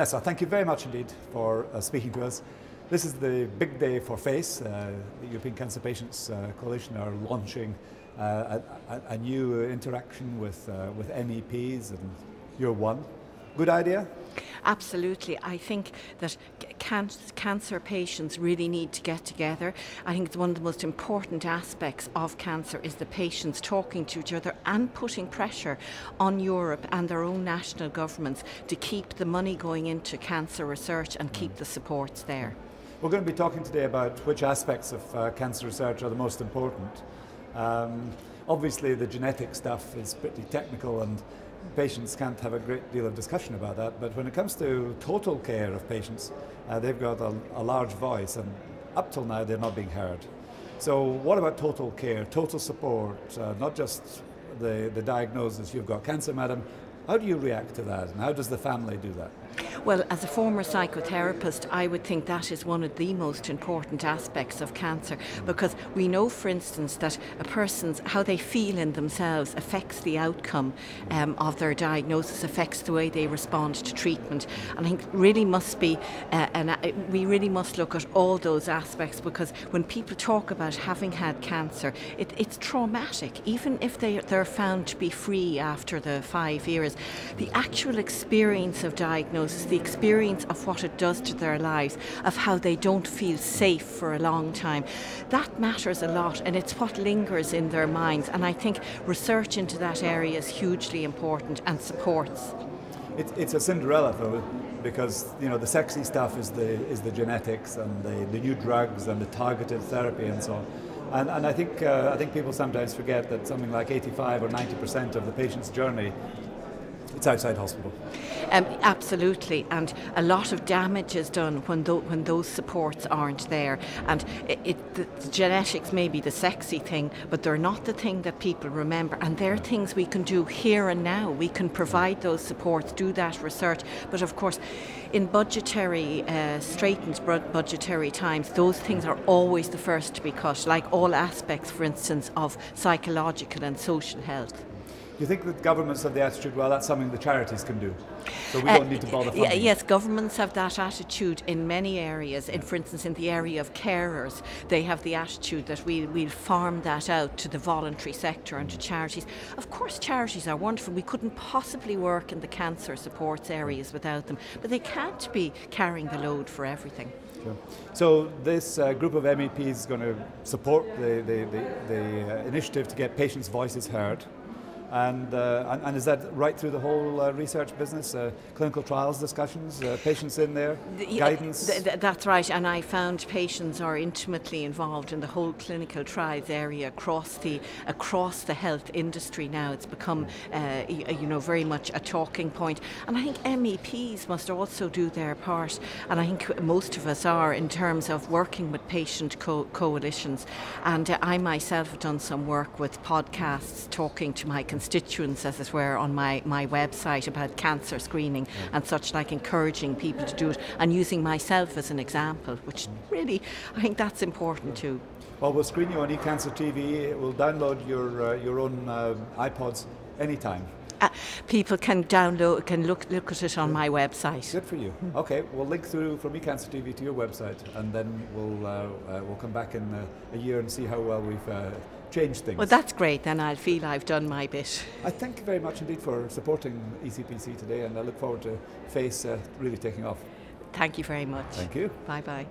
Nessa, thank you very much indeed for speaking to us. This is the big day for FACE. The European Cancer Patients Coalition are launching a new interaction with MEPs, and you're one. Good idea? Absolutely. I think that cancer patients really need to get together. I think it's one of the most important aspects of cancer is the patients talking to each other and putting pressure on Europe and their own national governments to keep the money going into cancer research and keep the supports there. We're going to be talking today about which aspects of cancer research are the most important. Obviously the genetic stuff is pretty technical and patients can't have a great deal of discussion about that, but when it comes to total care of patients, they've got a large voice, and up till now they're not being heard. So what about total care, total support, not just the diagnosis, you've got cancer, madam? How do you react to that, and how does the family do that? Well, as a former psychotherapist, I would think that is one of the most important aspects of cancer, because we know, for instance, that a person's, how they feel in themselves affects the outcome of their diagnosis, affects the way they respond to treatment. And I think really must be, we really must look at all those aspects, because when people talk about having had cancer, it's traumatic. Even if they're found to be free after the 5 years, the actual experience of diagnosis, the experience of what it does to their lives, of how they don't feel safe for a long time, that matters a lot, and it's what lingers in their minds. And I think research into that area is hugely important and supports. It's a Cinderella though, because the sexy stuff is the genetics and the new drugs and the targeted therapy and so on. And I think people sometimes forget that something like 85 or 90% of the patient's journey, it's outside hospital. Absolutely, and a lot of damage is done when those supports aren't there. And the genetics may be the sexy thing, but they're not the thing that people remember. And they're things we can do here and now. We can provide those supports, do that research. But of course, in budgetary, straitened budgetary times, those things are always the first to be cut, like all aspects, for instance, of psychological and social health. Do you think that governments have the attitude, well, that's something the charities can do, so we don't need to bother funding? Yes, governments have that attitude in many areas. For instance, in the area of carers, they have the attitude that we'll farm that out to the voluntary sector and to charities. Of course, charities are wonderful. We couldn't possibly work in the cancer supports areas without them, but they can't be carrying the load for everything. Sure. So this group of MEPs is going to support the initiative to get patients' voices heard. And is that right through the whole research business, clinical trials discussions, patients in there, guidance? That's right, and I found patients are intimately involved in the whole clinical trials area across the health industry now. It's become very much a talking point, and I think MEPs must also do their part, and I think most of us are, in terms of working with patient coalitions. And I myself have done some work with podcasts, talking to my constituents, as it were, on my website about cancer screening and such, like encouraging people to do it and using myself as an example, which really, I think that's important too. Well, we'll screen you on eCancer TV. We'll download your own iPods anytime. People can download, can look at it on my website. Good for you. Okay, we'll link through from eCancer TV to your website, and then we'll come back in a year and see how well we've changed things. Well, that's great. Then I'll feel I've done my bit. I thank you very much indeed for supporting ECPC today, and I look forward to FACE really taking off. Thank you very much. Thank you. Bye bye.